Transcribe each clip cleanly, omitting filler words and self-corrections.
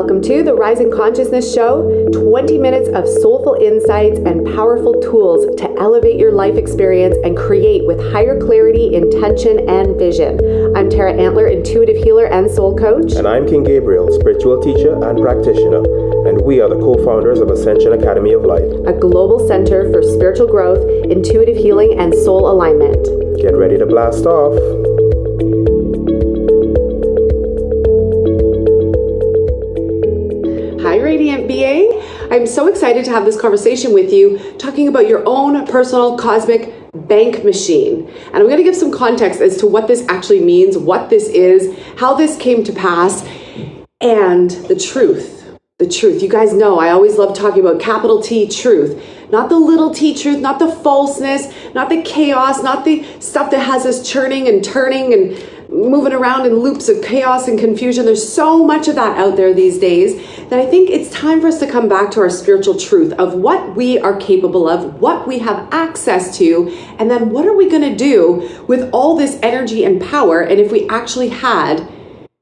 Welcome to the Rising Consciousness Show, 20 minutes of soulful insights and powerful tools to elevate your life experience and create with higher clarity, intention, and vision. I'm Tara Antler, intuitive healer and soul coach. And I'm King Gabriel, spiritual teacher and practitioner. And we are the co-founders of Ascension Academy of Life, a global center for spiritual growth, intuitive healing, and soul alignment. Get ready to blast off. Hi, Radiant BA. I'm so excited to have this conversation with you, talking about your own personal cosmic bank machine. And I'm going to give some context as to what this actually means, what this is, how this came to pass, and the truth. The truth. You guys know I always love talking about capital T truth, not the little t truth, not the falseness, not the chaos, not the stuff that has us churning and turning and moving around in loops of chaos and confusion. There's so much of that out there these days that I think it's time for us to come back to our spiritual truth of what we are capable of, what we have access to, and then what are we going to do with all this energy and power, and if we actually had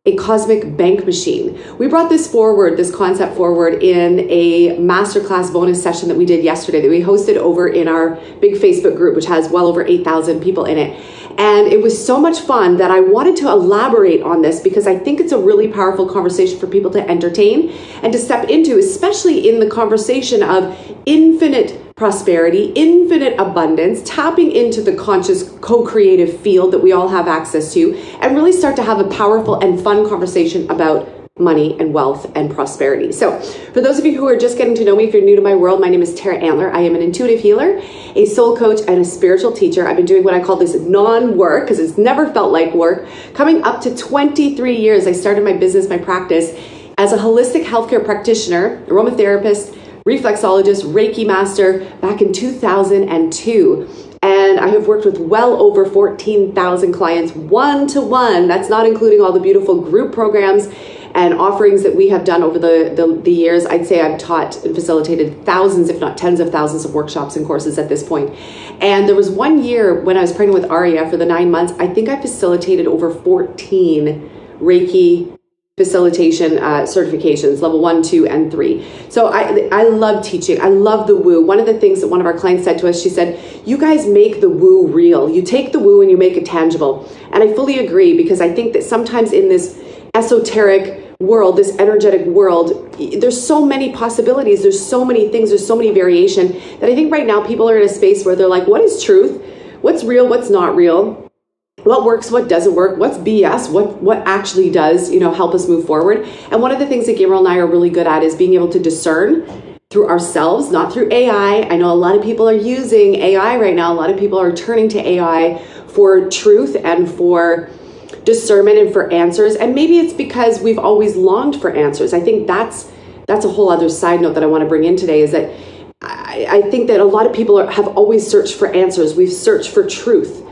a cosmic bank machine. We brought this concept forward in a masterclass bonus session that we did yesterday that we hosted over in our big Facebook group, which has well over 8,000 people in it. And it was so much fun that I wanted to elaborate on this because I think it's a really powerful conversation for people to entertain and to step into, especially in the conversation of infinite prosperity, infinite abundance, tapping into the conscious co-creative field that we all have access to, and really start to have a powerful and fun conversation about money and wealth and prosperity. So for those of you who are just getting to know me, if you're new to my world, my name is Tara Antler. I am an intuitive healer, a soul coach, and a spiritual teacher. I've been doing what I call this non-work, because it's never felt like work, coming up to 23 years. I started my business, my practice, as a holistic healthcare practitioner, aromatherapist, reflexologist, Reiki master back in 2002. And I have worked with well over 14,000 clients one-to-one. That's not including all the beautiful group programs and offerings that we have done over the years. I'd say I've taught and facilitated thousands, if not tens of thousands of workshops and courses at this point. And there was one year when I was pregnant with Aria for the 9 months, I think I facilitated over 14 Reiki facilitation certifications, level 1, 2, and 3. So I love teaching. I love the woo. One of the things that one of our clients said to us, she said, you guys make the woo real. You take the woo and you make it tangible. And I fully agree, because I think that sometimes in this esoteric world, this energetic world, there's so many possibilities, there's so many things, there's so many variation that I think right now people are in a space where they're like, what is truth? What's real? What's not real? What works, what doesn't work, what's BS, what actually does, help us move forward. And one of the things that Gabriel and I are really good at is being able to discern through ourselves, not through AI. I know a lot of people are using AI right now. A lot of people are turning to AI for truth and for discernment and for answers. And maybe it's because we've always longed for answers. I think that's a whole other side note that I want to bring in today, is that I think that a lot of people have always searched for answers. We've searched for truth,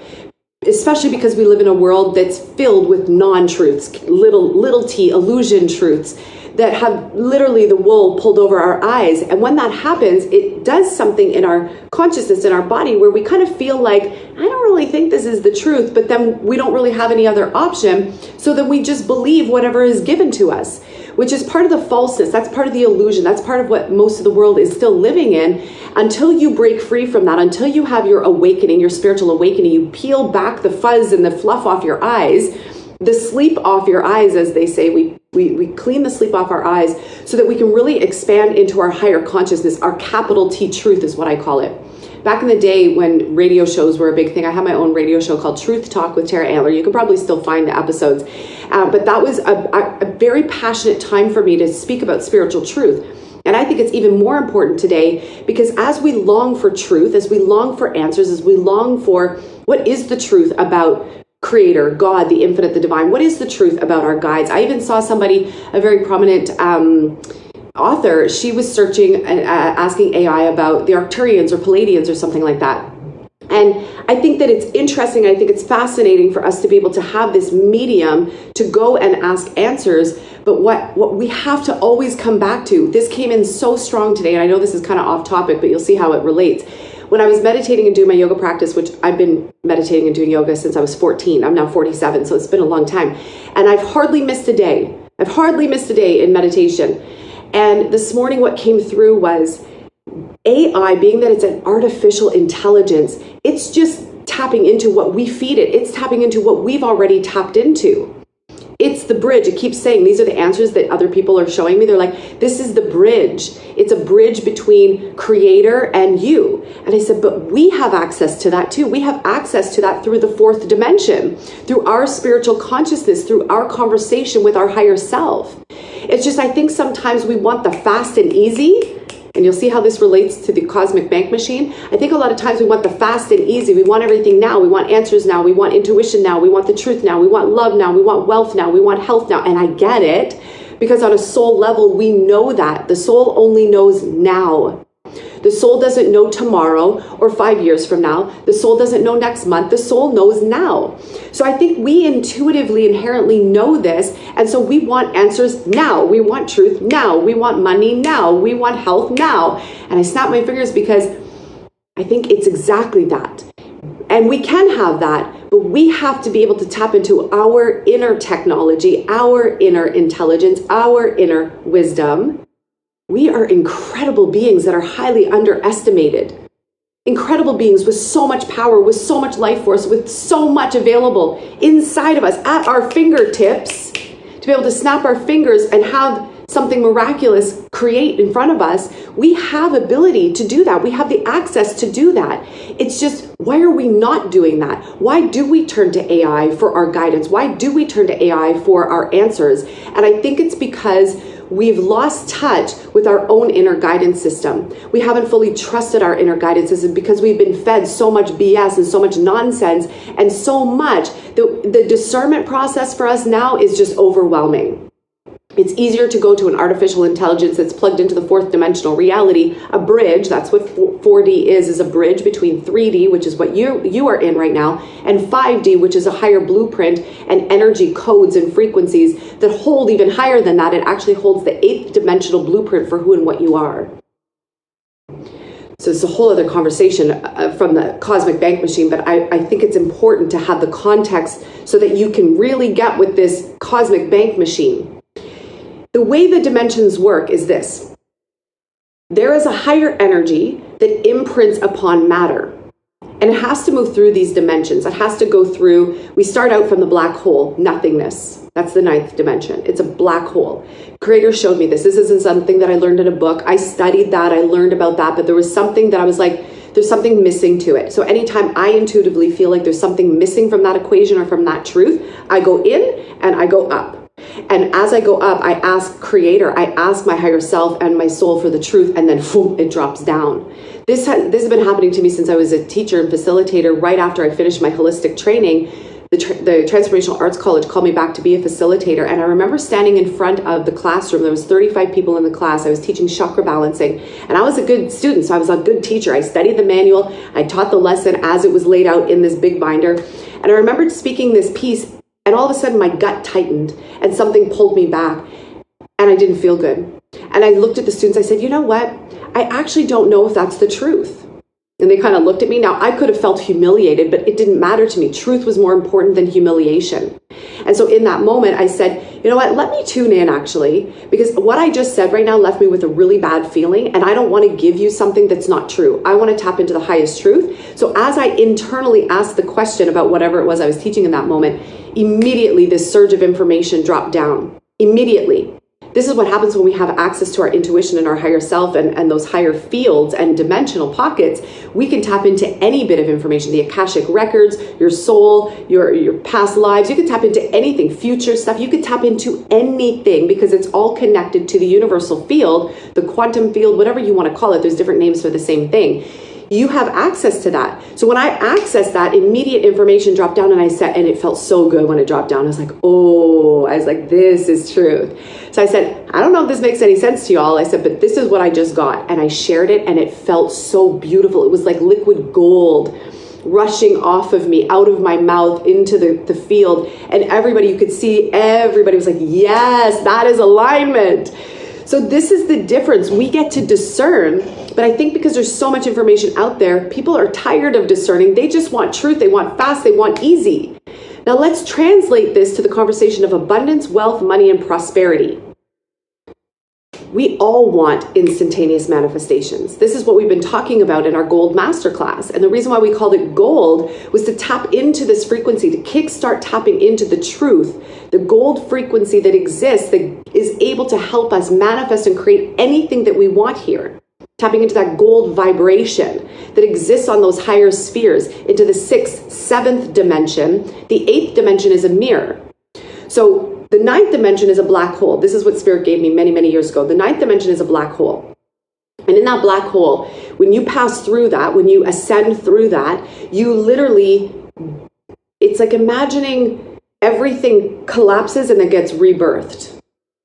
especially because we live in a world that's filled with non-truths, little t, illusion truths that have literally the wool pulled over our eyes. And when that happens, it does something in our consciousness, in our body, where we kind of feel like, I don't really think this is the truth, but then we don't really have any other option. So then we just believe whatever is given to us, which is part of the falseness. That's part of the illusion. That's part of what most of the world is still living in. Until you break free from that, until you have your awakening, your spiritual awakening, you peel back the fuzz and the fluff off your eyes, the sleep off your eyes, as they say. We clean the sleep off our eyes so that we can really expand into our higher consciousness. Our capital T truth is what I call it. Back in the day when radio shows were a big thing, I had my own radio show called Truth Talk with Tara Antler. You can probably still find the episodes. But that was a very passionate time for me to speak about spiritual truth. And I think it's even more important today, because as we long for truth, as we long for answers, as we long for what is the truth about Creator, God, the infinite, the divine, what is the truth about our guides? I even saw somebody, a very prominent author, she was searching and asking AI about the Arcturians or Palladians or something like that. And I think that it's interesting. I think it's fascinating for us to be able to have this medium to go and ask answers. But what we have to always come back to, this came in so strong today, and I know this is kind of off topic, but you'll see how it relates. When I was meditating and doing my yoga practice, which I've been meditating and doing yoga since I was 14, I'm now 47, so it's been a long time. And I've hardly missed a day I've hardly missed a day in meditation. And this morning, what came through was AI, being that it's an artificial intelligence, it's just tapping into what we feed it. It's tapping into what we've already tapped into. It's the bridge. It keeps saying, these are the answers that other people are showing me. They're like, this is the bridge. It's a bridge between creator and you. And I said, but we have access to that too. We have access to that through the fourth dimension, through our spiritual consciousness, through our conversation with our higher self. It's just, I think sometimes we want the fast and easy. And you'll see how this relates to the cosmic bank machine. I think a lot of times we want the fast and easy. We want everything now. We want answers now. We want intuition now. We want the truth now. We want love now. We want wealth now. We want health now. And I get it, because on a soul level, we know that. The soul only knows now. The soul doesn't know tomorrow or 5 years from now. The soul doesn't know next month. The soul knows now. So I think we intuitively, inherently know this. And so we want answers now. We want truth now. We want money now. We want health now. And I snap my fingers because I think it's exactly that. And we can have that, but we have to be able to tap into our inner technology, our inner intelligence, our inner wisdom. We are incredible beings that are highly underestimated. Incredible beings with so much power, with so much life force, with so much available inside of us at our fingertips to be able to snap our fingers and have something miraculous create in front of us. We have ability to do that. We have the access to do that. It's just, why are we not doing that? Why do we turn to AI for our guidance? Why do we turn to AI for our answers? And I think it's because we've lost touch with our own inner guidance system. We haven't fully trusted our inner guidance system because we've been fed so much BS and so much nonsense and so much. The discernment process for us now is just overwhelming. It's easier to go to an artificial intelligence that's plugged into the fourth dimensional reality, a bridge. That's what 4D is a bridge between 3D, which is what you are in right now, and 5D, which is a higher blueprint and energy codes and frequencies that hold even higher than that. It actually holds the 8th dimensional blueprint for who and what you are. So it's a whole other conversation from the cosmic bank machine, but I think it's important to have the context so that you can really get with this cosmic bank machine. The way the dimensions work is this. There is a higher energy that imprints upon matter, and it has to move through these dimensions. It has to go through, we start out from the black hole, nothingness. That's the 9th dimension. It's a black hole. Creator showed me this. This isn't something that I learned in a book. I studied that. I learned about that, but there was something that I was like, there's something missing to it. So anytime I intuitively feel like there's something missing from that equation or from that truth, I go in and I go up. And as I go up, I ask Creator, I ask my higher self and my soul for the truth, and then boom, it drops down. This has been happening to me since I was a teacher and facilitator. Right after I finished my holistic training, the Transformational Arts College called me back to be a facilitator. And I remember standing in front of the classroom. There was 35 people in the class. I was teaching chakra balancing. And I was a good student, so I was a good teacher. I studied the manual. I taught the lesson as it was laid out in this big binder. And I remembered speaking this piece, and all of a sudden my gut tightened and something pulled me back and I didn't feel good. And I looked at the students, I said, you know what? I actually don't know if that's the truth. And they kind of looked at me. Now, I could have felt humiliated, but it didn't matter to me. Truth was more important than humiliation. And so in that moment, I said, you know what? Let me tune in actually, because what I just said right now left me with a really bad feeling. And I don't want to give you something that's not true. I want to tap into the highest truth. So as I internally asked the question about whatever it was I was teaching in that moment, immediately this surge of information dropped down. Immediately. This is what happens when we have access to our intuition and our higher self and those higher fields and dimensional pockets. We can tap into any bit of information, the Akashic records, your soul, your past lives. You can tap into anything, future stuff. You can tap into anything because it's all connected to the universal field, the quantum field, whatever you want to call it. There's different names for the same thing. You have access to that. So when I accessed that, immediate information dropped down, and it felt so good when it dropped down. I was like, this is truth. So I said, I don't know if this makes any sense to y'all. I said, but this is what I just got. And I shared it, and it felt so beautiful. It was like liquid gold rushing off of me, out of my mouth, into the field. And everybody, you could see, everybody was like, yes, that is alignment. So this is the difference. We get to discern, but I think because there's so much information out there, people are tired of discerning. They just want truth. They want fast. They want easy. Now let's translate this to the conversation of abundance, wealth, money, and prosperity. We all want instantaneous manifestations. This is what we've been talking about in our gold masterclass. And the reason why we called it gold was to tap into this frequency, to kickstart tapping into the truth, the gold frequency that exists, that is able to help us manifest and create anything that we want here. Tapping into that gold vibration that exists on those higher spheres, into the 6th, 7th dimension. The 8th dimension is a mirror. So the 9th dimension is a black hole. This is what Spirit gave me many, many years ago. The 9th dimension is a black hole. And in that black hole, when you pass through that, when you ascend through that, you literally, it's like imagining everything collapses and then gets rebirthed.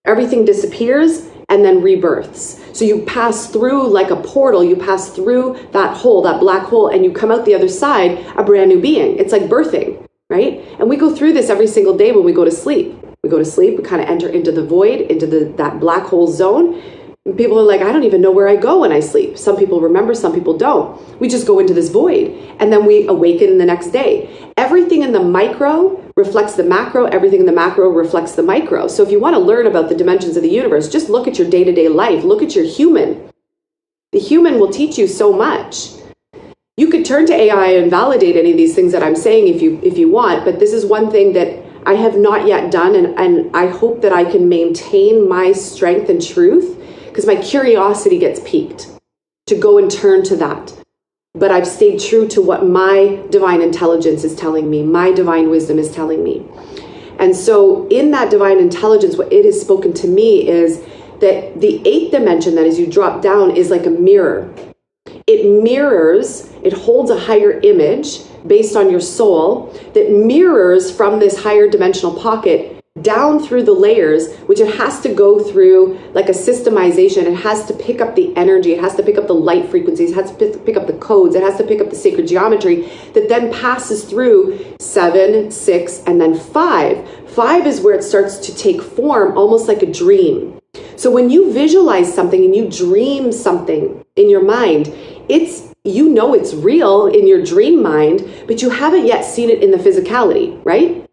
Everything disappears and then rebirths. So you pass through like a portal, you pass through that hole, that black hole, and you come out the other side a brand new being. It's like birthing, right? And we go through this every single day when we go to sleep. We go to sleep, we kind of enter into the void, into that black hole zone. And people are like, I don't even know where I go when I sleep. Some people remember, some people don't. We just go into this void and then we awaken the next day. Everything in the micro reflects the macro. Everything in the macro reflects the micro. So if you want to learn about the dimensions of the universe, just look at your day-to-day life. Look at your human. The human will teach you so much. You could turn to AI and validate any of these things that I'm saying if you want, but this is one thing that I have not yet done, and I hope that I can maintain my strength and truth, because my curiosity gets piqued to go and turn to that. But I've stayed true to what my divine intelligence is telling me, my divine wisdom is telling me. And so in that divine intelligence, what it has spoken to me is that the 8th dimension, that as you drop down, is like a mirror. It mirrors, it holds a higher image based on your soul that mirrors from this higher dimensional pocket down through the layers, which it has to go through like a systemization. It has to pick up the energy. It has to pick up the light frequencies. It has to pick up the codes. It has to pick up the sacred geometry that then passes through 7, 6, and then 5. 5 is where it starts to take form, almost like a dream. So when you visualize something and you dream something in your mind, you know it's real in your dream mind, but you haven't yet seen it in the physicality, right?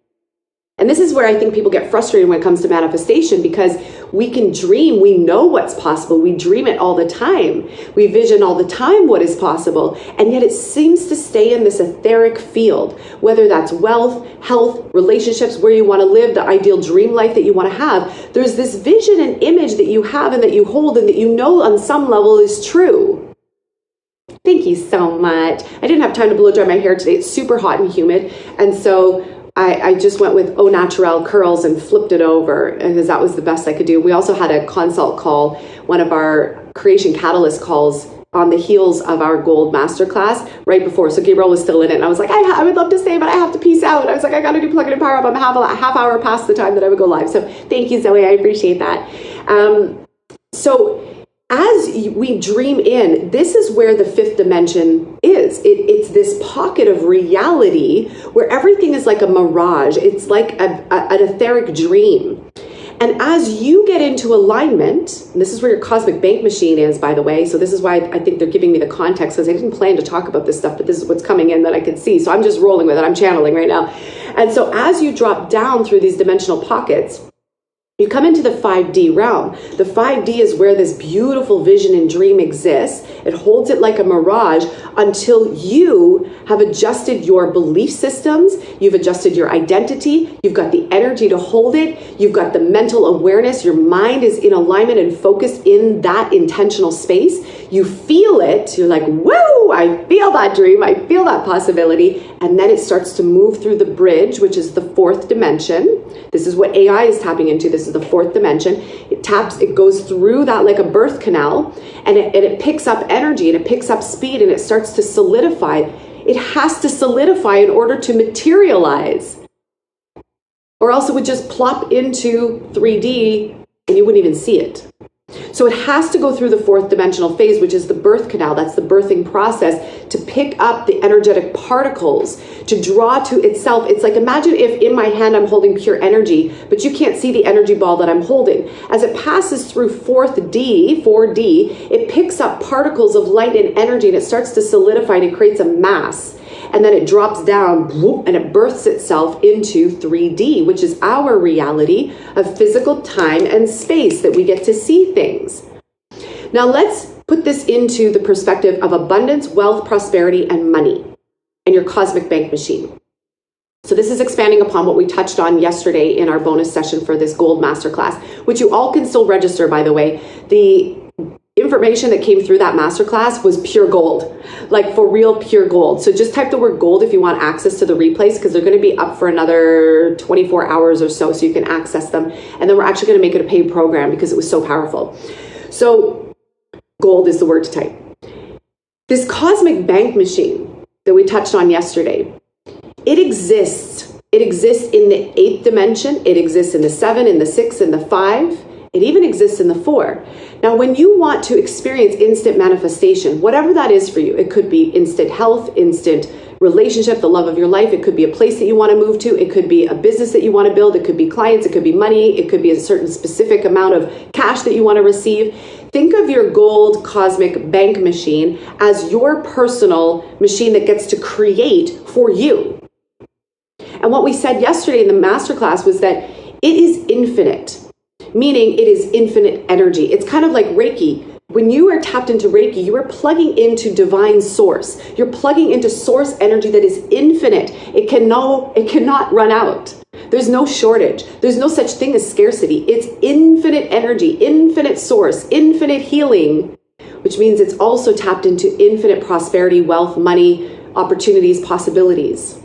And this is where I think people get frustrated when it comes to manifestation, because we can dream, we know what's possible, we dream it all the time, we vision all the time what is possible, and yet it seems to stay in this etheric field, whether that's wealth, health, relationships, where you want to live, the ideal dream life that you want to have. There's this vision and image that you have and that you hold and that you know on some level is true. Thank you so much. I didn't have time to blow dry my hair today. It's super hot and humid. And so I just went with au naturel curls and flipped it over, because that was the best I could do. We also had a consult call, one of our Creation Catalyst calls, on the heels of our gold masterclass right before. So Gabriel was still in it. And I was like, I would love to stay, but I have to peace out. And I was like, I got to do Plug It and Power Up. I'm a half hour past the time that I would go live. So thank you, Zoe. I appreciate that. So as we dream in, this is where the 5th dimension is. It's this pocket of reality where everything is like a mirage. It's like an etheric dream. And as you get into alignment, and this is where your cosmic bank machine is, by the way. So this is why I think they're giving me the context, because I didn't plan to talk about this stuff, but this is what's coming in that I could see. So I'm just rolling with it. I'm channeling right now. And so as you drop down through these dimensional pockets, you come into the 5D realm. The 5D is where this beautiful vision and dream exists. It holds it like a mirage until you have adjusted your belief systems, you've adjusted your identity, you've got the energy to hold it, you've got the mental awareness, your mind is in alignment and focused in that intentional space. You feel it, you're like, whoa, I feel that dream, I feel that possibility. And then it starts to move through the bridge, which is the 4th dimension. This is what AI is tapping into. This is the 4th dimension. It goes through that like a birth canal, and it picks up energy and it picks up speed and it starts to solidify. It has to solidify in order to materialize, or else it would just plop into 3D and you wouldn't even see it. So it has to go through the 4th dimensional phase, which is the birth canal. That's the birthing process, to pick up the energetic particles, to draw to itself. It's like, imagine if in my hand I'm holding pure energy, but you can't see the energy ball that I'm holding. As it passes through 4D, it picks up particles of light and energy, and it starts to solidify and it creates a mass. and then it drops down and it births itself into 3D, which is our reality of physical time and space that we get to see things. Now let's put this into the perspective of abundance, wealth, prosperity, and money, and your cosmic bank machine. So this is expanding upon what we touched on yesterday in our bonus session for this gold masterclass, which you all can still register, by the way. The information that came through that masterclass was pure gold, like for real pure gold. So just type the word gold if you want access to the replays, because they're going to be up for another 24 hours or so you can access them. And then we're actually going to make it a paid program because it was so powerful. So gold is the word to type. This cosmic bank machine that we touched on yesterday, it exists. It exists in the 8th dimension. It exists in the 7, in the 6, in the 5. It even exists in the 4. Now, when you want to experience instant manifestation, whatever that is for you, it could be instant health, instant relationship, the love of your life. It could be a place that you want to move to. It could be a business that you want to build. It could be clients. It could be money. It could be a certain specific amount of cash that you want to receive. Think of your gold cosmic bank machine as your personal machine that gets to create for you. And what we said yesterday in the masterclass was that it is infinite, meaning it is infinite energy. It's kind of like Reiki. When you are tapped into Reiki, you are plugging into divine source. You're plugging into source energy that is infinite. It cannot run out. There's no shortage. There's no such thing as scarcity. It's infinite energy, infinite source, infinite healing, which means it's also tapped into infinite prosperity, wealth, money, opportunities, possibilities.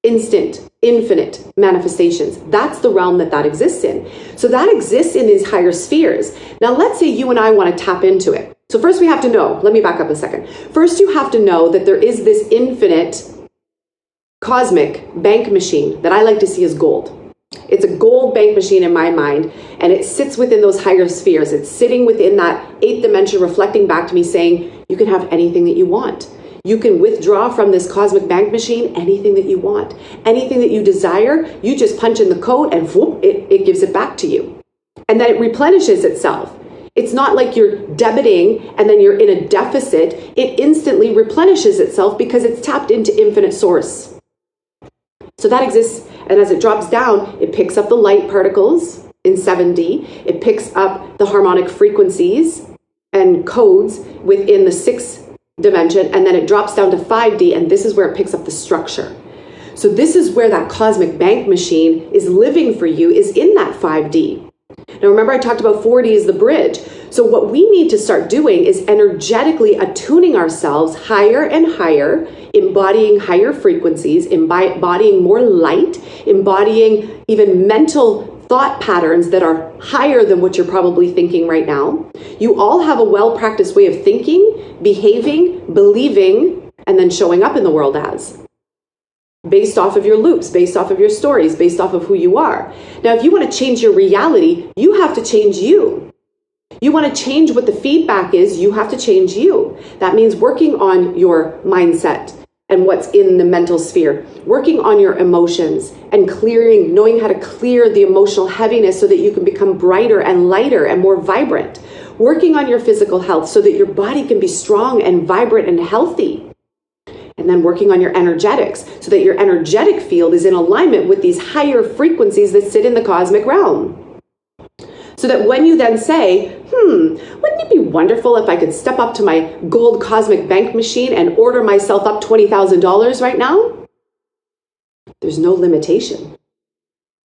Instant, infinite manifestations. That's the realm that exists in. So that exists in these higher spheres. Now, let's say you and I want to tap into it. So first we have to know, let me back up a second. First, you have to know that there is this infinite cosmic bank machine that I like to see as gold. It's a gold bank machine in my mind, and it sits within those higher spheres. It's sitting within that 8th dimension, reflecting back to me saying, you can have anything that you want. You can withdraw from this cosmic bank machine anything that you want. Anything that you desire, you just punch in the code and whoop, it gives it back to you. And then it replenishes itself. It's not like you're debiting and then you're in a deficit. It instantly replenishes itself because it's tapped into infinite source. So that exists, and as it drops down, it picks up the light particles in 7D. It picks up the harmonic frequencies and codes within the 6th dimension, and then it drops down to 5D, and this is where it picks up the structure. So this is where that cosmic bank machine is living for you, is in that 5D. Now remember, I talked about 4D is the bridge. So what we need to start doing is energetically attuning ourselves higher and higher, embodying higher frequencies, embodying more light, embodying even mental thought patterns that are higher than what you're probably thinking right now. You all have a well-practiced way of thinking, behaving, believing, and then showing up in the world as, based off of your loops, based off of your stories, based off of who you are. Now, if you want to change your reality, you have to change you. You want to change what the feedback is, you have to change you. That means working on your mindset and what's in the mental sphere, working on your emotions and clearing, knowing how to clear the emotional heaviness so that you can become brighter and lighter and more vibrant, working on your physical health so that your body can be strong and vibrant and healthy, and then working on your energetics so that your energetic field is in alignment with these higher frequencies that sit in the cosmic realm. So that when you then say, wouldn't it be wonderful if I could step up to my gold cosmic bank machine and order myself up $20,000 right now? There's no limitation.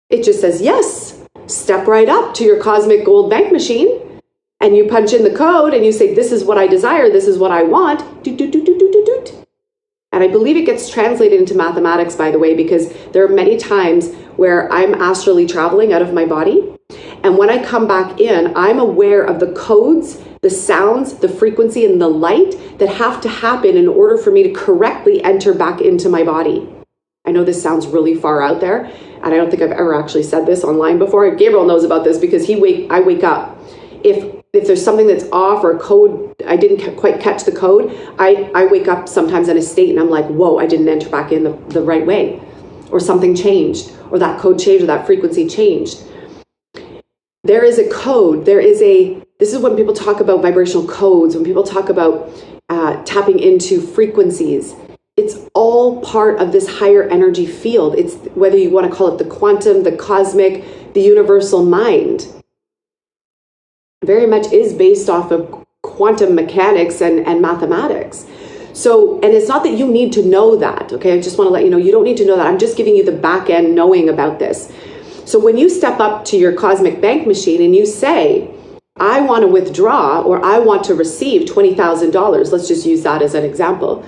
It just says, yes, step right up to your cosmic gold bank machine, and you punch in the code and you say, this is what I desire, this is what I want, And I believe it gets translated into mathematics, by the way, because there are many times where I'm astrally traveling out of my body. And when I come back in, I'm aware of the codes, the sounds, the frequency, and the light that have to happen in order for me to correctly enter back into my body. I know this sounds really far out there, and I don't think I've ever actually said this online before. Gabriel knows about this because I wake up. If there's something that's off or a code, I didn't quite catch the code, I wake up sometimes in a state and I'm like, whoa, I didn't enter back in the right way. Or something changed, or that code changed, or that frequency changed. There is a code, this is when people talk about vibrational codes, when people talk about tapping into frequencies. It's all part of this higher energy field. It's whether you want to call it the quantum, the cosmic, the universal mind. Very much is based off of quantum mechanics and mathematics. So, and it's not that you need to know that, okay? I just want to let you know, you don't need to know that. I'm just giving you the back end knowing about this. So when you step up to your cosmic bank machine and you say, I want to withdraw or I want to receive $20,000, let's just use that as an example,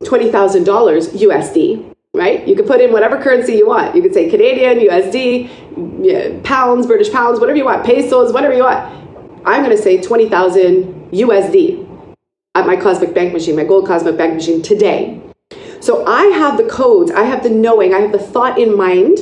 $20,000 USD, right? You can put in whatever currency you want. You could say Canadian, USD, pounds, British pounds, whatever you want, pesos, whatever you want. I'm going to say 20,000 USD at my cosmic bank machine, my gold cosmic bank machine today. So I have the codes, I have the knowing, I have the thought in mind.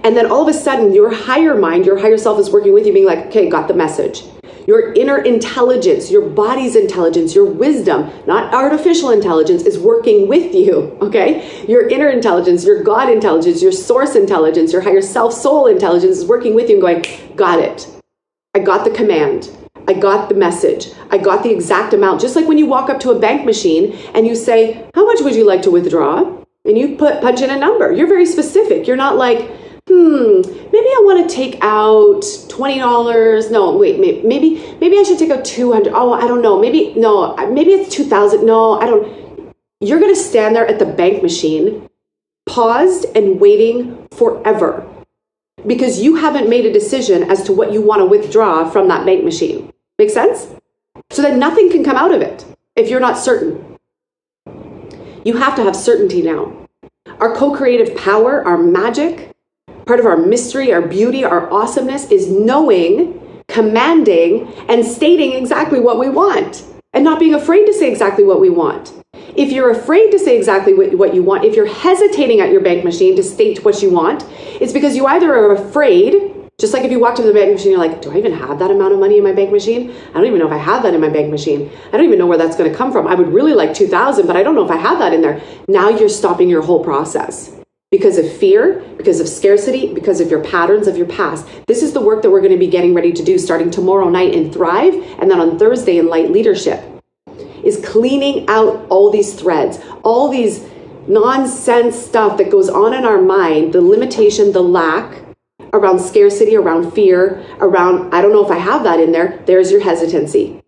And then all of a sudden your higher mind, your higher self is working with you being like, okay, got the message. Your inner intelligence, your body's intelligence, your wisdom, not artificial intelligence, is working with you, okay? Your inner intelligence, your God intelligence, your source intelligence, your higher self soul intelligence is working with you and going, got it. I got the command. I got the message. I got the exact amount. Just like when you walk up to a bank machine and you say, how much would you like to withdraw? And you punch in a number. You're very specific. You're not like, maybe I want to take out $20. No, wait, maybe I should take out 200. Oh, I don't know. Maybe it's 2,000. No, I don't. You're going to stand there at the bank machine, paused and waiting forever because you haven't made a decision as to what you want to withdraw from that bank machine. Make sense? So that nothing can come out of it if you're not certain. You have to have certainty now. Our co-creative power, our magic, part of our mystery, our beauty, our awesomeness is knowing, commanding, and stating exactly what we want and not being afraid to say exactly what we want. If you're afraid to say exactly what you want, if you're hesitating at your bank machine to state what you want, it's because you either are afraid. Just like if you walk to the bank machine, you're like, do I even have that amount of money in my bank machine? I don't even know if I have that in my bank machine. I don't even know where that's going to come from. I would really like 2,000, but I don't know if I have that in there. Now you're stopping your whole process because of fear, because of scarcity, because of your patterns of your past. This is the work that we're going to be getting ready to do starting tomorrow night in Thrive and then on Thursday in Light Leadership, is cleaning out all these threads, all these nonsense stuff that goes on in our mind, the limitation, the lack, around scarcity, around fear, around, I don't know if I have that in there. There's your hesitancy.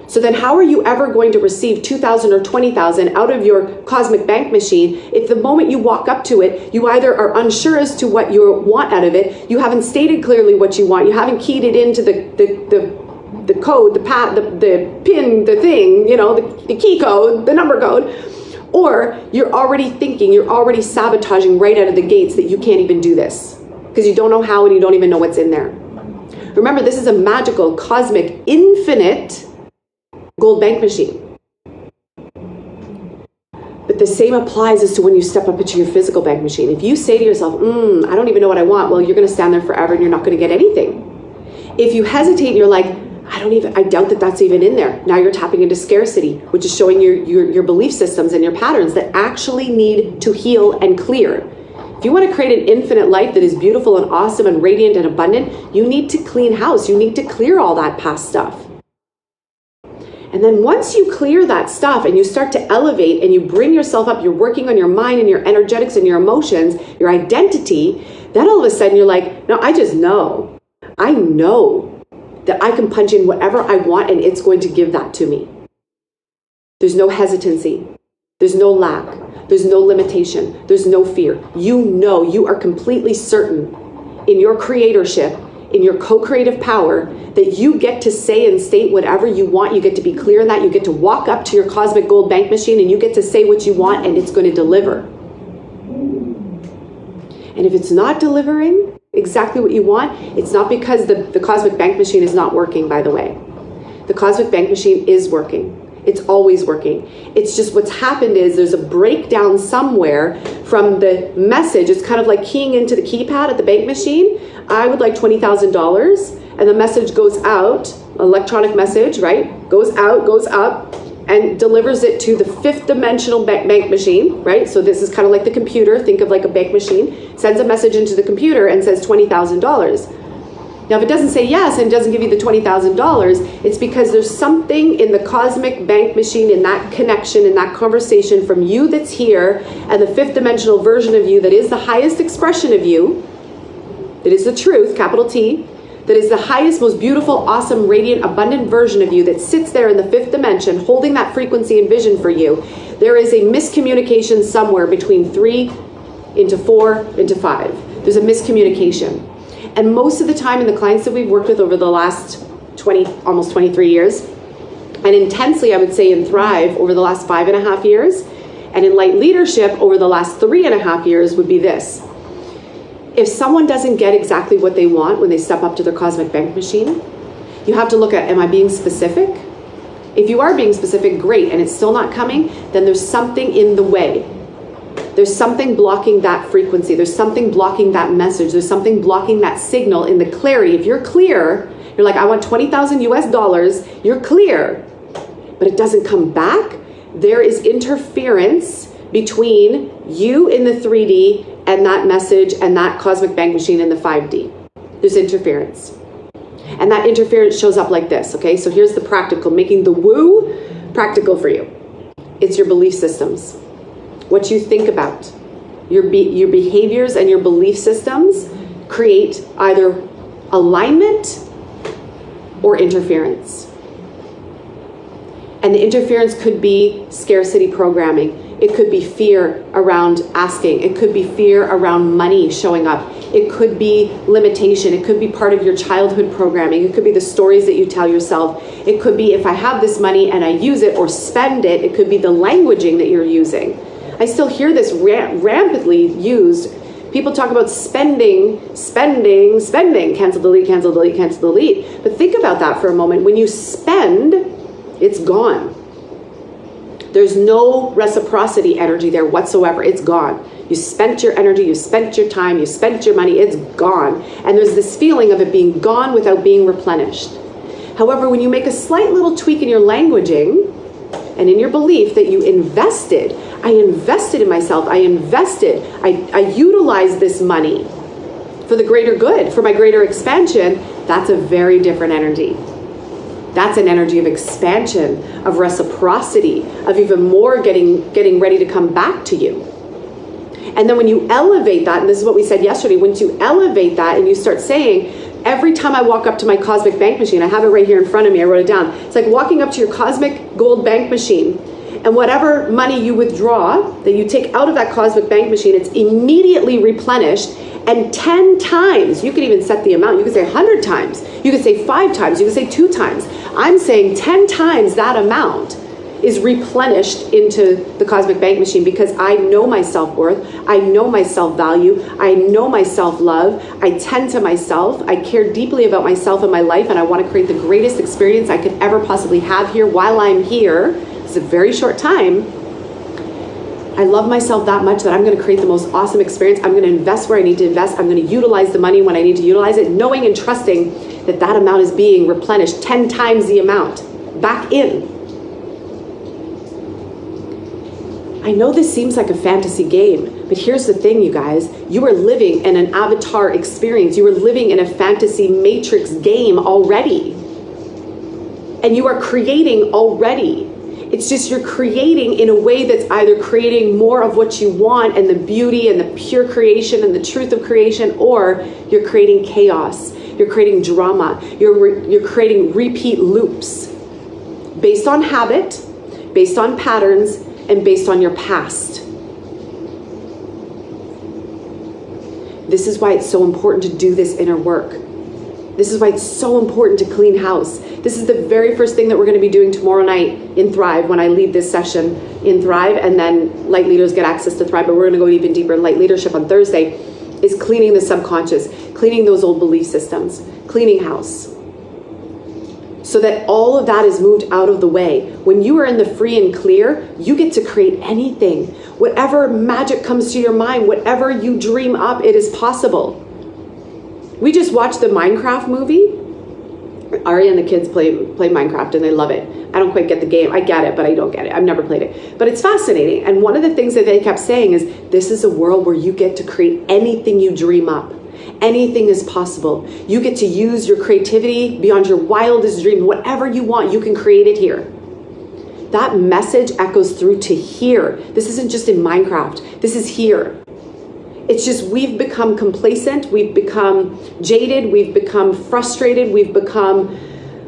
So then how are you ever going to receive 2,000 or 20,000 out of your cosmic bank machine if the moment you walk up to it, you either are unsure as to what you want out of it, you haven't stated clearly what you want, you haven't keyed it into the code, the pin, the thing, the key code, the number code, or you're already thinking, you're already sabotaging right out of the gates that you can't even do this. Because you don't know how and you don't even know what's in there. Remember, this is a magical, cosmic, infinite gold bank machine. But the same applies as to when you step up into your physical bank machine. If you say to yourself, I don't even know what I want, well, you're going to stand there forever and you're not going to get anything. If you hesitate and you're like, I doubt that that's even in there. Now you're tapping into scarcity, which is showing your belief systems and your patterns that actually need to heal and clear. If you want to create an infinite life that is beautiful and awesome and radiant and abundant, you need to clean house. You need to clear all that past stuff. And then once you clear that stuff and you start to elevate and you bring yourself up, you're working on your mind and your energetics and your emotions, your identity, then all of a sudden you're like, no, I just know. I know that I can punch in whatever I want and it's going to give that to me. There's no hesitancy. There's no lack. There's no limitation. There's no fear. You are completely certain in your creatorship, in your co-creative power, that you get to say and state whatever you want. You get to be clear in that. You get to walk up to your cosmic gold bank machine and you get to say what you want and it's going to deliver. And if it's not delivering exactly what you want, it's not because the cosmic bank machine is not working, by the way. The cosmic bank machine is working. It's always working. It's just what's happened is there's a breakdown somewhere from the message. It's kind of like keying into the keypad at the bank machine. I would like $20,000. And the message goes out, electronic message, right? Goes out, goes up, and delivers it to the fifth dimensional bank machine, right? So this is kind of like the computer. Think of like a bank machine. Sends a message into the computer and says $20,000. Now, if it doesn't say yes and doesn't give you the $20,000, it's because there's something in the cosmic bank machine, in that connection, in that conversation from you that's here and the fifth dimensional version of you that is the highest expression of you, that is the truth, capital T, that is the highest, most beautiful, awesome, radiant, abundant version of you that sits there in the fifth dimension holding that frequency and vision for you. There is a miscommunication somewhere between 3 into 4 into 5. There's a miscommunication. And most of the time in the clients that we've worked with over the last almost 23 years, and intensely, I would say in Thrive over the last 5.5 years, and in Light Leadership over the last 3.5 years would be this. If someone doesn't get exactly what they want when they step up to their cosmic bank machine, you have to look at, am I being specific? If you are being specific, great, and it's still not coming, then there's something in the way. There's something blocking that frequency. There's something blocking that message. There's something blocking that signal in the clarity. If you're clear, you're like, I want 20,000 US dollars, you're clear, but it doesn't come back. There is interference between you in the 3D and that message and that cosmic bank machine in the 5D. There's interference. And that interference shows up like this, okay? So here's the practical, making the woo practical for you. It's your belief systems. What you think about. Your behaviors and your belief systems create either alignment or interference. And the interference could be scarcity programming. It could be fear around asking. It could be fear around money showing up. It could be limitation. It could be part of your childhood programming. It could be the stories that you tell yourself. It could be if I have this money and I use it or spend it. It could be the languaging that you're using. I still hear this rampantly used. People talk about spending, cancel, delete, cancel, delete, cancel, delete. But think about that for a moment. When you spend, it's gone. There's no reciprocity energy there whatsoever. It's gone. You spent your energy, you spent your time, you spent your money, it's gone. And there's this feeling of it being gone without being replenished. However, when you make a slight little tweak in your languaging and in your belief that you invested, I invested in myself, I utilized this money for the greater good, for my greater expansion, that's a very different energy. That's an energy of expansion, of reciprocity, of even more getting ready to come back to you. And then when you elevate that, and this is what we said yesterday, once you elevate that and you start saying, every time I walk up to my cosmic bank machine, I have it right here in front of me, I wrote it down. It's like walking up to your cosmic gold bank machine, and whatever money you withdraw, that you take out of that cosmic bank machine, it's immediately replenished. And 10 times, you could even set the amount, you could say 100 times, you could say 5 times, you could say 2 times. I'm saying 10 times that amount is replenished into the cosmic bank machine because I know my self-worth, I know my self-value, I know my self-love, I tend to myself, I care deeply about myself and my life, and I want to create the greatest experience I could ever possibly have here while I'm here. It's a very short time. I love myself that much that I'm going to create the most awesome experience. I'm going to invest where I need to invest. I'm going to utilize the money when I need to utilize it, knowing and trusting that that amount is being replenished 10 times the amount back in. I know this seems like a fantasy game, but here's the thing, you guys. You are living in an avatar experience. You are living in a fantasy matrix game already. And you are creating already. It's just you're creating in a way that's either creating more of what you want and the beauty and the pure creation and the truth of creation, or you're creating chaos. You're creating drama. You're creating repeat loops based on habit, based on patterns, and based on your past. This is why it's so important to do this inner work. This is why it's so important to clean house. This is the very first thing that we're going to be doing tomorrow night in Thrive when I lead this session in Thrive, and then Light Leaders get access to Thrive, but we're going to go even deeper in Light Leadership on Thursday, is cleaning the subconscious, cleaning those old belief systems, cleaning house, so that all of that is moved out of the way. When you are in the free and clear, you get to create anything. Whatever magic comes to your mind, whatever you dream up, it is possible. We just watched the Minecraft movie. Ari and the kids play Minecraft and they love it. I don't quite get the game. I get it, but I don't get it. I've never played it. But it's fascinating. And one of the things that they kept saying is, this is a world where you get to create anything you dream up. Anything is possible. You get to use your creativity beyond your wildest dreams. Whatever you want, you can create it here. That message echoes through to here. This isn't just in Minecraft. This is here. It's just we've become complacent. We've become jaded. We've become frustrated. We've become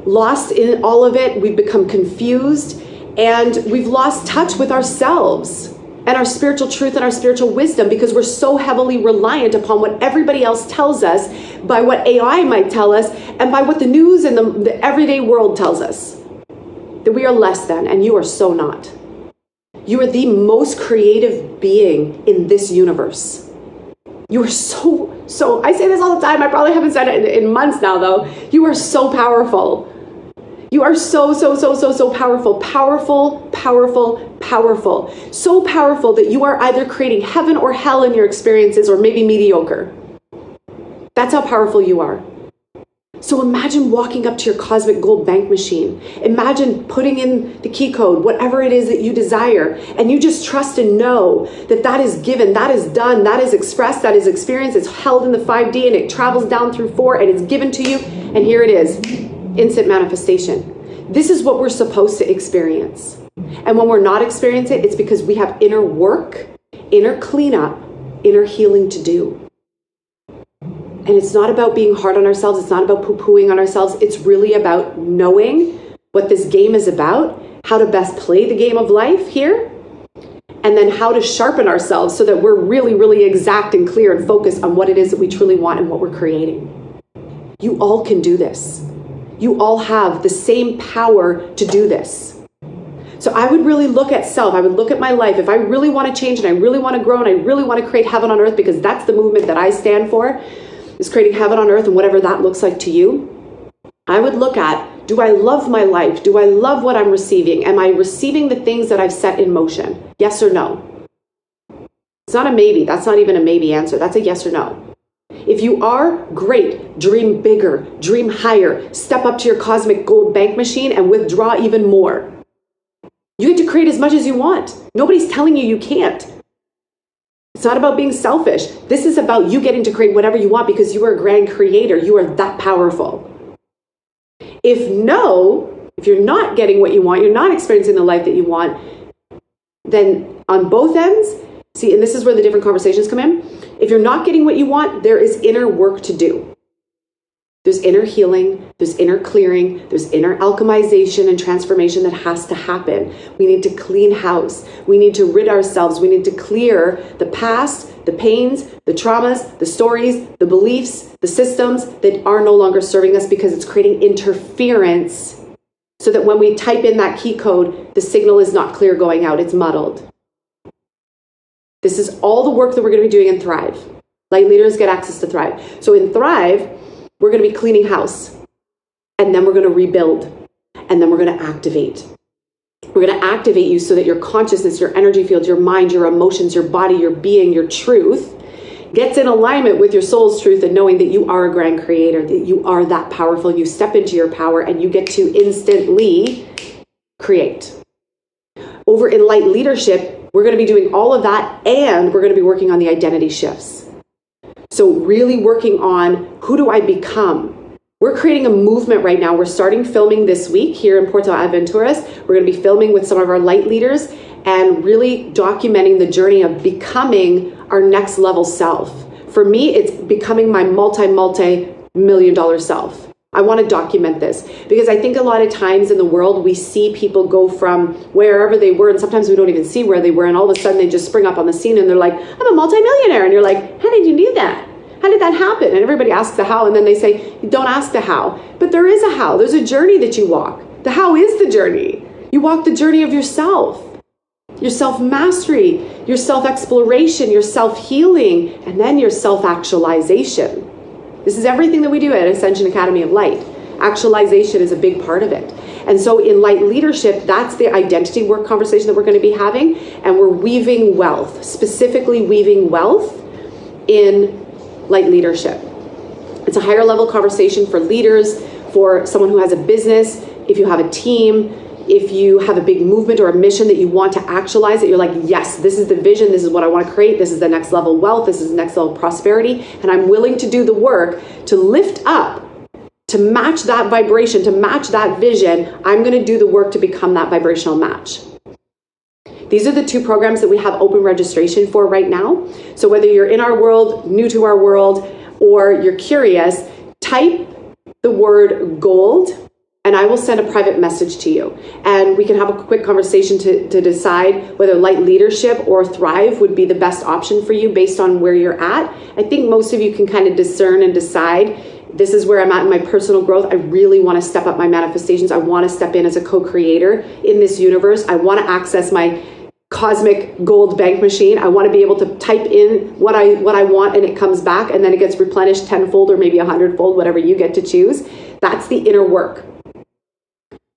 lost in all of it. We've become confused. And we've lost touch with ourselves and our spiritual truth and our spiritual wisdom because we're so heavily reliant upon what everybody else tells us, by what AI might tell us, and by what the news and the everyday world tells us. That we are less than, and you are so not. You are the most creative being in this universe. You are so, I say this all the time, I probably haven't said it in months now though. You are so powerful. You are so powerful. Powerful. So powerful that you are either creating heaven or hell in your experiences, or maybe mediocre. That's how powerful you are. So imagine walking up to your cosmic gold bank machine. Imagine putting in the key code, whatever it is that you desire, and you just trust and know that that is given, that is done, that is expressed, that is experienced, it's held in the 5D, and it travels down through 4, and it's given to you, and here it is, instant manifestation. This is what we're supposed to experience. And when we're not experiencing it, it's because we have inner work, inner cleanup, inner healing to do. And it's not about being hard on ourselves. It's not about poo-pooing on ourselves. It's really about knowing what this game is about, how to best play the game of life here, and then how to sharpen ourselves so that we're really, really exact and clear and focused on what it is that we truly want and what we're creating. You all can do this. You all have the same power to do this. So I would really look at self. I would look at my life. If I really want to change and I really want to grow and I really want to create heaven on earth, because that's the movement that I stand for, is creating heaven on earth, and whatever that looks like to you, I would look at, do I love my life? Do I love what I'm receiving? Am I receiving the things that I've set in motion? Yes or no? It's not a maybe. That's not even a maybe answer. That's a yes or no. If you are, great. Dream bigger, dream higher, step up to your cosmic gold bank machine and withdraw even more. You get to create as much as you want. Nobody's telling you you can't. It's not about being selfish. This is about you getting to create whatever you want because you are a grand creator. You are that powerful. If you're not getting what you want, you're not experiencing the life that you want, then on both ends, see, and this is where the different conversations come in. If you're not getting what you want, there is inner work to do. There's inner healing, there's inner clearing, there's inner alchemization and transformation that has to happen. We need to clean house. We need to rid ourselves. We need to clear the past, the pains, the traumas, the stories, the beliefs, the systems that are no longer serving us because it's creating interference so that when we type in that key code, the signal is not clear going out, it's muddled. This is all the work that we're going to be doing in Thrive. Light leaders get access to Thrive. So in Thrive, we're going to be cleaning house, and then we're going to rebuild, and then we're going to activate. We're going to activate you so that your consciousness, your energy field, your mind, your emotions, your body, your being, your truth gets in alignment with your soul's truth, and knowing that you are a grand creator, that you are that powerful. You step into your power and you get to instantly create. Over in Light Leadership, we're going to be doing all of that, and we're going to be working on the identity shifts. So really working on, who do I become? We're creating a movement right now. We're starting filming this week here in Puerto Aventuras. We're going to be filming with some of our light leaders and really documenting the journey of becoming our next level self. For me, it's becoming my multi-million-dollar self. I want to document this because I think a lot of times in the world, we see people go from wherever they were, and sometimes we don't even see where they were, and all of a sudden they just spring up on the scene and they're like, I'm a multimillionaire. And you're like, how did you do that? How did that happen? And everybody asks the how, and then they say, don't ask the how. But there is a how. There's a journey that you walk. The how is the journey. You walk the journey of yourself, your self-mastery, your self-exploration, your self-healing, and then your self-actualization. This is everything that we do at Ascension Academy of Light. Actualization is a big part of it. And so in Light Leadership, that's the identity work conversation that we're going to be having. And we're weaving wealth, specifically weaving wealth in Light Leadership. It's a higher level conversation for leaders, for someone who has a business, if you have a team, if you have a big movement or a mission that you want to actualize, that you're like, yes, this is the vision, this is what I want to create, this is the next level wealth, this is the next level prosperity, and I'm willing to do the work to lift up, to match that vibration, to match that vision. I'm going to do the work to become that vibrational match. These are the 2 programs that we have open registration for right now. So whether you're in our world, new to our world, or you're curious, type the word gold, and I will send a private message to you. And we can have a quick conversation to decide whether Light Leadership or Thrive would be the best option for you based on where you're at. I think most of you can kind of discern and decide, this is where I'm at in my personal growth. I really want to step up my manifestations. I want to step in as a co-creator in this universe. I want to access my cosmic gold bank machine. I want to be able to type in what I want, and it comes back, and then it gets replenished tenfold or maybe 100-fold, whatever you get to choose. That's the inner work.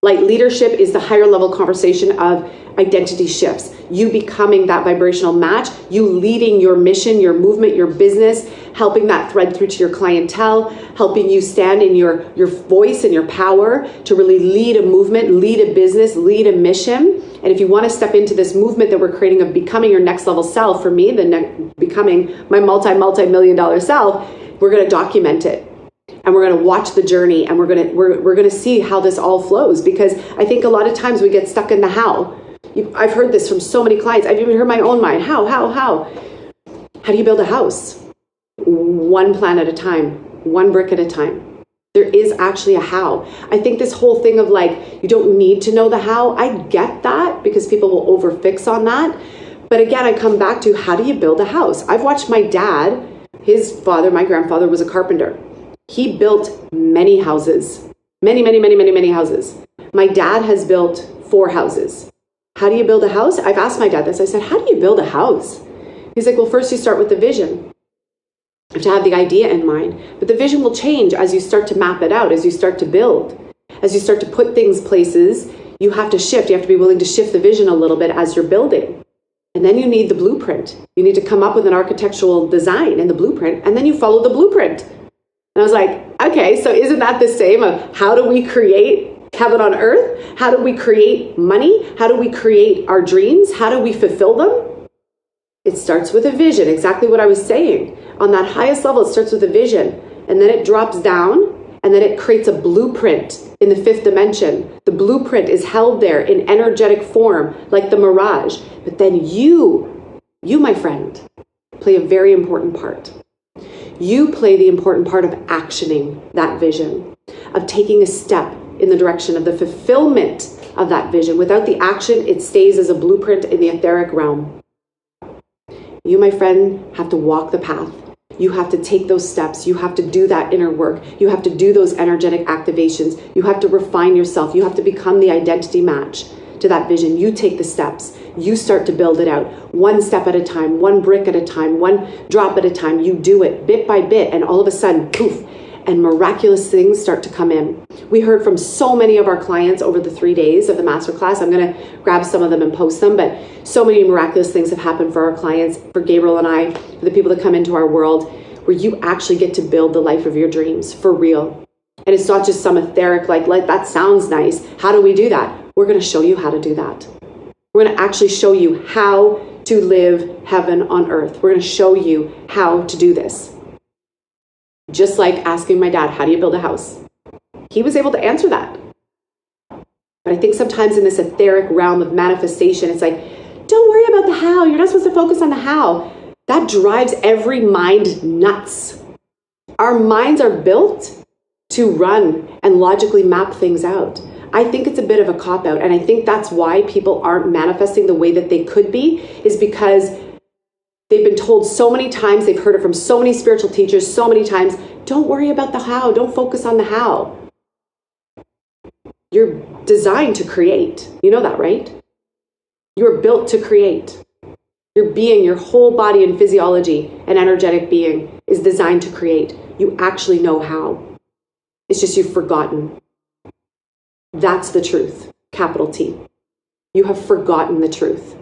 Light Leadership is the higher level conversation of identity shifts. You becoming that vibrational match, you leading your mission, your movement, your business, helping that thread through to your clientele, helping you stand in your voice and your power to really lead a movement, lead a business, lead a mission. And if you want to step into this movement that we're creating of becoming your next level self, for me, becoming my multi-million dollar self, we're going to document it. And we're going to watch the journey, and we're going to see how this all flows, because I think a lot of times we get stuck in the how. I've heard this from so many clients. I've even heard my own mind. How do you build a house? One plan at a time, one brick at a time. There is actually a how. I think this whole thing of like, you don't need to know the how, I get that, because people will overfix on that. But again, I come back to, how do you build a house? I've watched my dad, his father, my grandfather was a carpenter. He built many houses, many houses. My dad has built 4 houses. How do you build a house? I've asked my dad this. I said, how do you build a house? He's like, well, first you start with the vision. You have to have the idea in mind. But the vision will change as you start to map it out, as you start to build. As you start to put things places, you have to shift. You have to be willing to shift the vision a little bit as you're building. And then you need the blueprint. You need to come up with an architectural design and the blueprint, and then you follow the blueprint. And I was like, okay, so isn't that the same of how do we create heaven on earth? How do we create money? How do we create our dreams? How do we fulfill them? It starts with a vision, exactly what I was saying. On that highest level, it starts with a vision, and then it drops down, and then it creates a blueprint in the 5th dimension. The blueprint is held there in energetic form, like the mirage. But then you, my friend, play a very important part. You play the important part of actioning that vision, of taking a step in the direction of the fulfillment of that vision. Without the action, it stays as a blueprint in the etheric realm. You, my friend, have to walk the path. You have to take those steps. You have to do that inner work. You have to do those energetic activations. You have to refine yourself. You have to become the identity match to that vision. You take the steps. You start to build it out one step at a time, one brick at a time, one drop at a time. You do it bit by bit, and all of a sudden, poof, and miraculous things start to come in. We heard from so many of our clients over the 3 days of the masterclass. I'm going to grab some of them and post them, but so many miraculous things have happened for our clients, for Gabriel and I, for the people that come into our world, where you actually get to build the life of your dreams for real. And it's not just some etheric, like that sounds nice. How do we do that? We're going to show you how to do that. We're going to actually show you how to live heaven on earth. We're going to show you how to do this. Just like asking my dad, how do you build a house? He was able to answer that. But I think sometimes in this etheric realm of manifestation, it's like, don't worry about the how. You're not supposed to focus on the how. That drives every mind nuts. Our minds are built to run and logically map things out. I think it's a bit of a cop-out, and I think that's why people aren't manifesting the way that they could be, is because they've been told so many times, they've heard it from so many spiritual teachers so many times, don't worry about the how, don't focus on the how. You're designed to create. You know that, right? You're built to create. Your being, your whole body and physiology and energetic being is designed to create. You actually know how. It's just you've forgotten. That's the truth, capital T. You have forgotten the truth.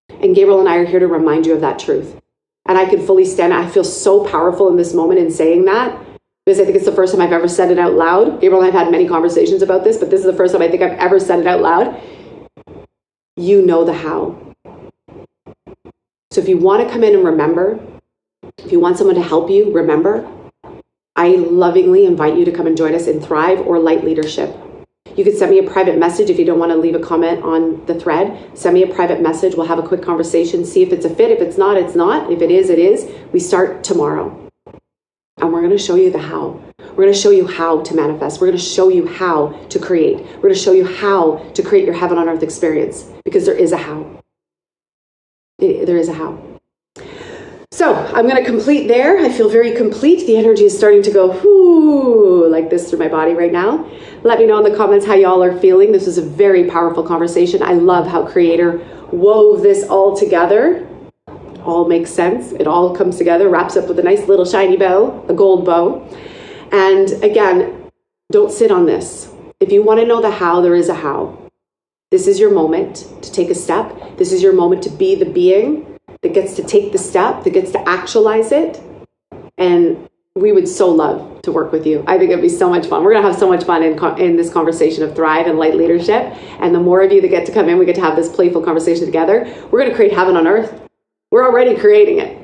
And Gabriel and I are here to remind you of that truth. And I can fully stand it. I feel so powerful in this moment in saying that. because I think it's the first time I've ever said it out loud. Gabriel and I have had many conversations about this, but this is the first time I think I've ever said it out loud. You know the how. So if you want to come in and remember, if you want someone to help you remember, I lovingly invite you to come and join us in Thrive or Light Leadership. You can send me a private message if you don't want to leave a comment on the thread. Send me a private message. We'll have a quick conversation, see if it's a fit. If it's not, it's not. If it is, it is. We start tomorrow. And we're going to show you the how. We're going to show you how to manifest. We're going to show you how to create. We're going to show you how to create your heaven on earth experience, because there is a how. There is a how. So I'm going to complete there. I feel very complete. The energy is starting to go whoo, like this through my body right now. Let me know in the comments how y'all are feeling. This was a very powerful conversation. I love how Creator wove this all together. All makes sense. It all comes together, wraps up with a nice little shiny bow, a gold bow. And again, don't sit on this. If you want to know the how, there is a how. This is your moment to take a step. This is your moment to be the being that gets to take the step, that gets to actualize it. And we would so love to work with you. I think it'd be so much fun. We're going to have so much fun in this conversation of Thrive and Light Leadership. And the more of you that get to come in, we get to have this playful conversation together. We're going to create heaven on earth. We're already creating it.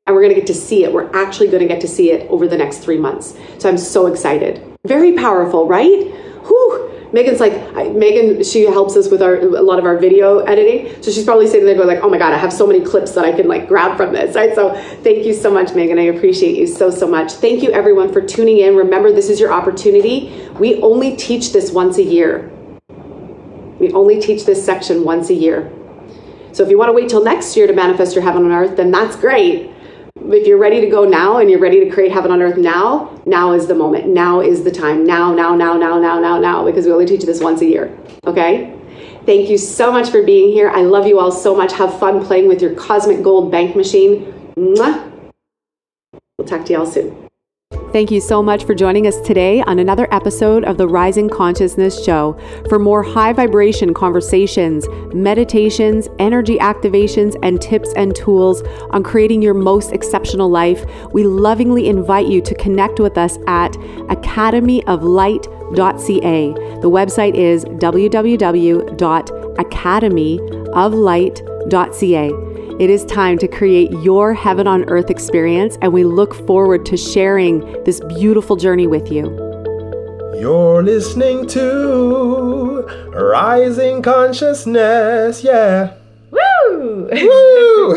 And we're going to get to see it. We're actually going to get to see it over the next 3 months. So I'm so excited. Very powerful, right? Whew. Megan's like, Megan, she helps us with a lot of our video editing. So she's probably sitting there going like, oh my God, I have so many clips that I can like grab from this, right? So thank you so much, Megan. I appreciate you so, so much. Thank you everyone for tuning in. Remember, this is your opportunity. We only teach this once a year. We only teach this section once a year. So if you want to wait till next year to manifest your heaven on earth, then that's great. If you're ready to go now and you're ready to create heaven on earth now is the moment. Now is the time. Now, because we only teach this once a year. Okay? Thank you so much for being here. I love you all so much. Have fun playing with your cosmic gold bank machine. Mwah. We'll talk to y'all soon. Thank you so much for joining us today on another episode of the Rising Consciousness Show. For more high vibration conversations, meditations, energy activations, and tips and tools on creating your most exceptional life, we lovingly invite you to connect with us at academyoflight.ca. The website is www.academyoflight.ca. It is time to create your heaven on earth experience, and we look forward to sharing this beautiful journey with you. You're listening to Rising Consciousness, yeah. Woo! Woo!